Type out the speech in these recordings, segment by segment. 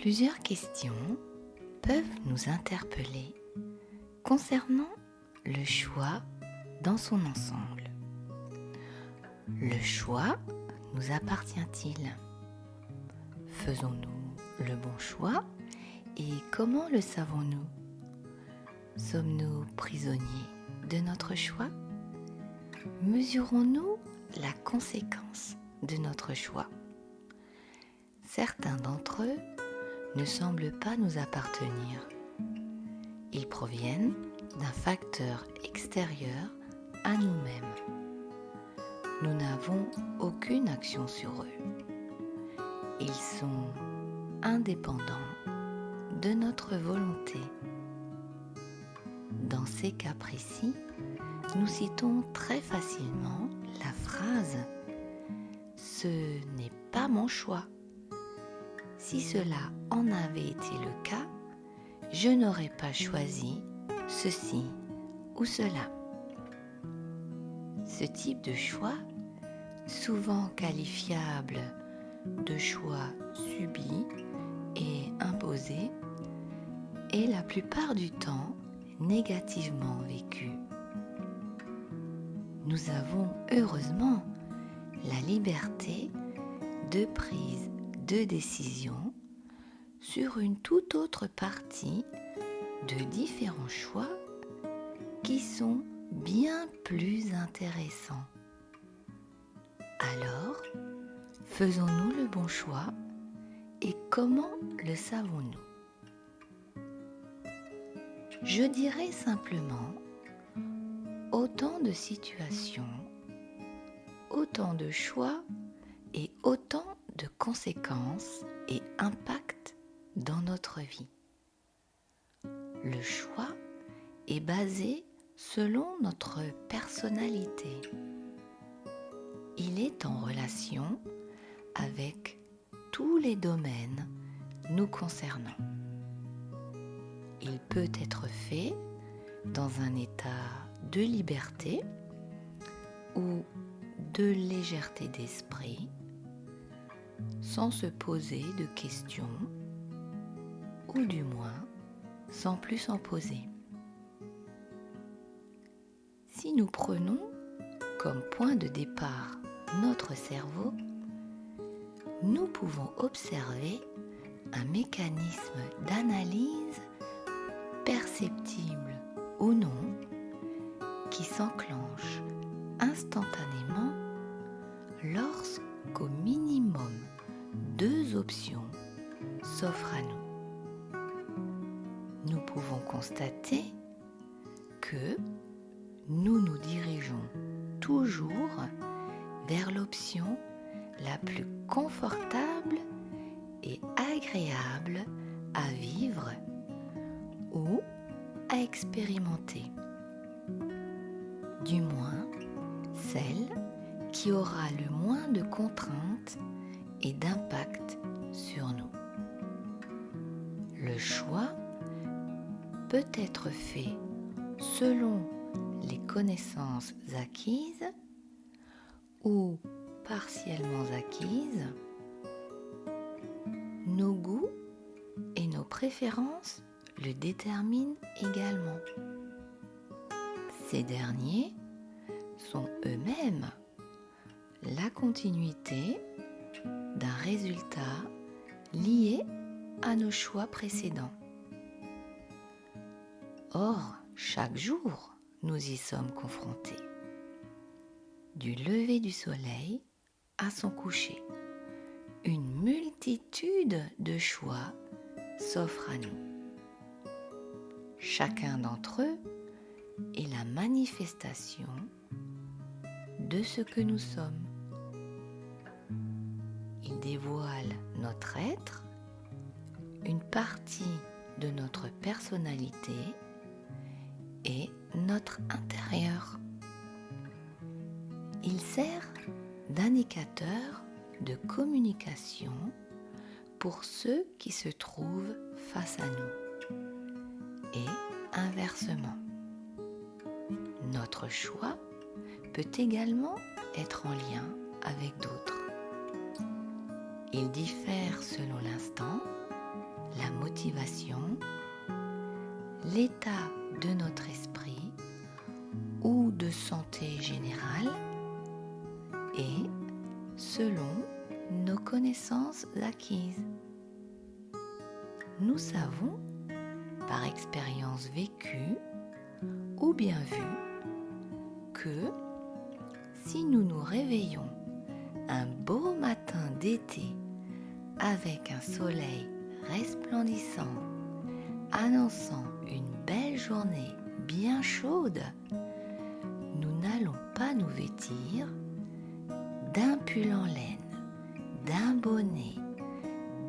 Plusieurs questions peuvent nous interpeller concernant le choix dans son ensemble. Le choix nous appartient-il? Faisons-nous le bon choix et comment le savons-nous? Sommes-nous prisonniers de notre choix? Mesurons-nous la conséquence de notre choix? Certains d'entre eux ne semblent pas nous appartenir. Ils proviennent d'un facteur extérieur à nous-mêmes. Nous n'avons aucune action sur eux. Ils sont indépendants de notre volonté. Dans ces cas précis, nous citons très facilement la phrase « Ce n'est pas mon choix. Si cela en avait été le cas, je n'aurais pas choisi ceci ou cela. » Ce type de choix, souvent qualifiable de choix subi et imposé, est la plupart du temps négativement vécu. Nous avons heureusement la liberté de prise de décision sur une toute autre partie de différents choix qui sont bien plus intéressants. Alors, faisons-nous le bon choix et comment le savons-nous? Je dirais simplement, autant de situations, autant de choix et autant de conséquences et impacts dans notre vie. Le choix est basé selon notre personnalité. Il est en relation avec tous les domaines nous concernant. Il peut être fait dans un état de liberté ou de légèreté d'esprit, sans se poser de questions, ou du moins sans plus s'en poser. Si nous prenons comme point de départ notre cerveau, nous pouvons observer un mécanisme d'analyse perceptible ou non qui s'enclenche instantanément lorsqu'au minimum 2 options s'offrent à nous. Nous pouvons constater que nous nous dirigeons toujours vers l'option la plus confortable et agréable à vivre ou à expérimenter. Du moins, celle qui aura le moins de contraintes et d'impact sur nous. Le choix peut être fait selon les connaissances acquises ou partiellement acquises, nos goûts et nos préférences le déterminent également. Ces derniers sont eux-mêmes la continuité d'un résultat lié à nos choix précédents. Or, chaque jour, nous y sommes confrontés. Du lever du soleil à son coucher, une multitude de choix s'offre à nous. Chacun d'entre eux est la manifestation de ce que nous sommes. Il dévoile notre être, une partie de notre personnalité et notre intérieur. Il sert d'indicateur de communication pour ceux qui se trouvent face à nous et inversement. Notre choix peut également être en lien avec d'autres. Il diffère selon l'instant, la motivation, l'état de notre esprit ou de santé générale et selon nos connaissances acquises. Nous savons, par expérience vécue ou bien vue, que si nous nous réveillons un beau matin d'été avec un soleil resplendissant annonçant une belle journée bien chaude, nous n'allons pas nous vêtir d'un pull en laine, d'un bonnet,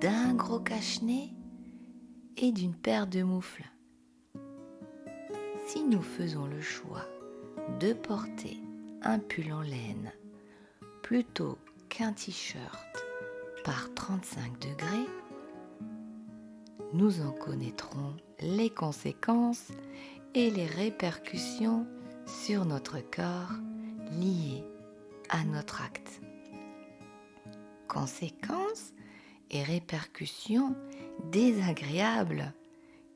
d'un gros cache-nez et d'une paire de moufles. Si nous faisons le choix de porter un pull en laine plutôt qu'un t-shirt par 35 degrés, nous en connaîtrons les conséquences et les répercussions sur notre corps liées à notre acte. Conséquences et répercussions désagréables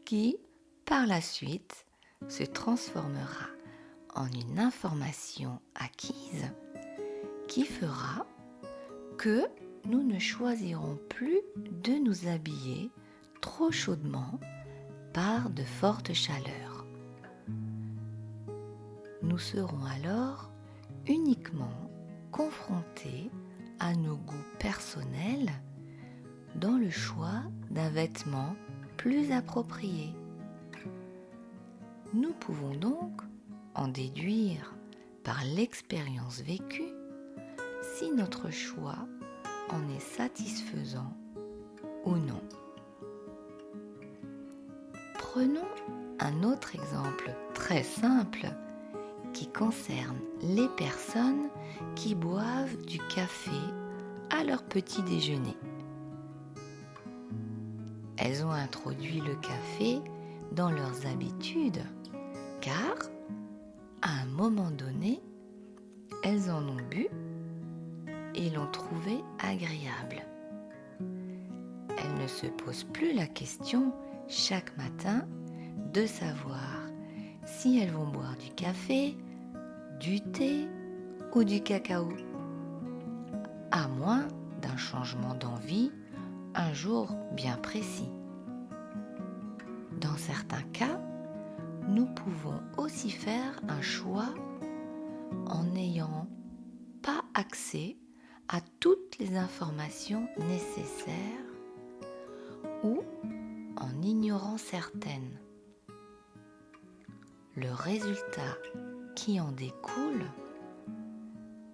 qui, par la suite, se transformera en une information acquise qui fera que nous ne choisirons plus de nous habiller trop chaudement par de fortes chaleurs. Nous serons alors uniquement confrontés à nos goûts personnels dans le choix d'un vêtement plus approprié. Nous pouvons donc en déduire par l'expérience vécue si notre choix en est satisfaisant ou non. Prenons un autre exemple très simple qui concerne les personnes qui boivent du café à leur petit déjeuner. Elles ont introduit le café dans leurs habitudes car, à un moment donné, elles en ont bu et l'ont trouvé agréable. Elles ne se posent plus la question chaque matin de savoir si elles vont boire du café, du thé ou du cacao, à moins d'un changement d'envie un jour bien précis. Dans certains cas, nous pouvons aussi faire un choix en n'ayant pas accès à toutes les informations nécessaires ou en ignorant certaines. Le résultat qui en découle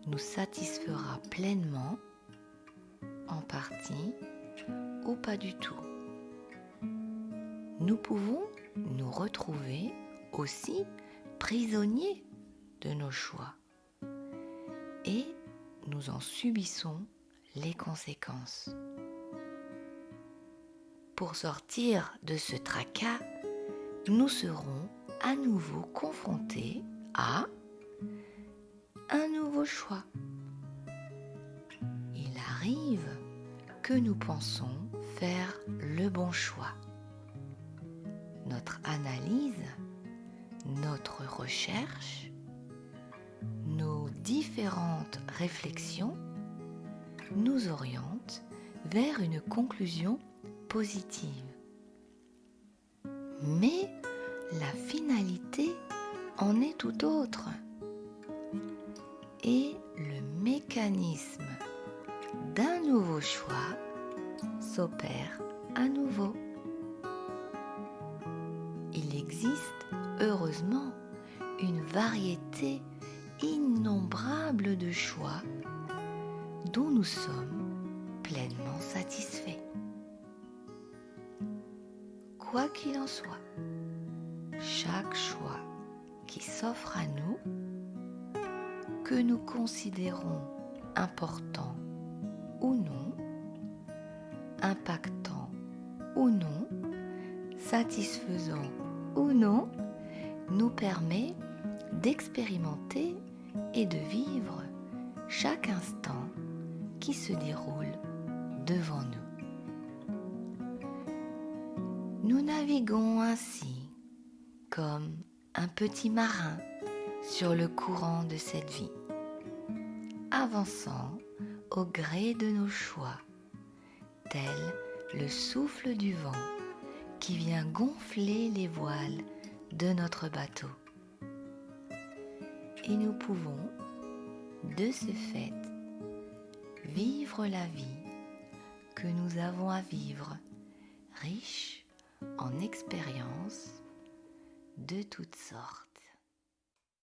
nous satisfera pleinement, en partie ou pas du tout. Nous pouvons nous retrouver aussi prisonniers de nos choix et nous en subissons les conséquences. Pour sortir de ce tracas, nous serons à nouveau confrontés à un nouveau choix. Il arrive que nous pensons faire le bon choix. Notre analyse, notre recherche, nos différentes réflexions nous orientent vers une conclusion positive. Mais la finalité en est tout autre. Et le mécanisme d'un nouveau choix s'opère à nouveau. Il existe, heureusement, une variété innombrable de choix dont nous sommes pleinement satisfaits. Quoi qu'il en soit, chaque choix qui s'offre à nous, que nous considérons important ou non, impactant ou non, satisfaisant ou non, nous permet d'expérimenter et de vivre chaque instant qui se déroule devant nous. Nous naviguons ainsi comme un petit marin sur le courant de cette vie, avançant au gré de nos choix, tel le souffle du vent qui vient gonfler les voiles de notre bateau. Et nous pouvons, de ce fait, vivre la vie que nous avons à vivre, riche en expériences de toutes sortes.